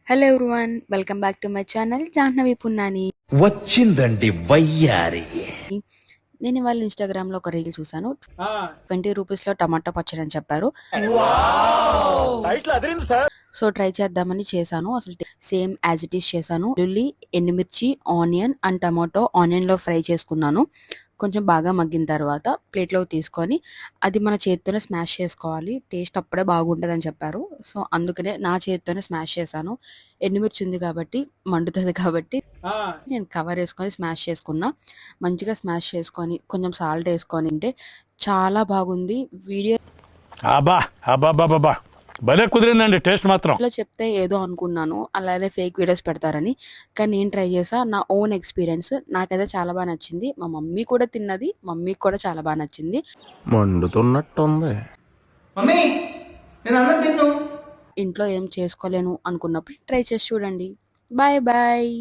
Hello everyone, welcome back to my channel Jahnavi Punnani. వచ్చిందండి వయ్యారి. నేను ఇవాళ ఇన్స్టాగ్రామ్లో ఒక రీల్ చూసాను. 20 రూపీస్లో టమాటా పచ్చడి అని చెప్పారు. సో ట్రై చేద్దామని చేశాను. అసలు సేమ్ యాజ్ ఇట్ ఈస్ చేశాను. ఉల్లి, ఎండుమిర్చి, ఆనియన్ అండ్ టమాటో ఆనియన్లో ఫ్రై చేసుకున్నాను. కొంచెం బాగా మగ్గిన తర్వాత ప్లేట్లో తీసుకొని అది మన చేతితోనే స్మాష్ చేసుకోవాలి. టేస్ట్ అప్పుడే బాగుంటుందని చెప్పారు. సో అందుకనే నా చేతితోనే స్మాష్ చేశాను. ఎండుమిర్చి ఉంది కాబట్టి మండుతుంది కాబట్టి నేను కవర్ వేసుకొని స్మాష్ చేసుకున్నా. మంచిగా స్మాష్ చేసుకొని కొంచెం సాల్ట్ వేసుకొని తింటే చాలా బాగుంది. వీడియో అబ్బా అబ్బా భలే కుదిరిందండి టేస్ట్ మాత్రం. చెప్తే ఏదో అనుకున్నాను, అలానే ఫేక్ వీడియోస్ పెడతారని. కానీ నేను ట్రై చేసా, నా ఓన్ ఎక్స్పీరియన్స్. నాకైతే చాలా బాగా నచ్చింది. మా మమ్మీ కూడా తిన్నది, మమ్మీకి కూడా చాలా బాగా నచ్చింది. మండుతున్నట్టుంది. ఇంట్లో ఏం చేసుకోలేను అనుకున్నప్పుడు ట్రై చేసి చూడండి. Bye bye.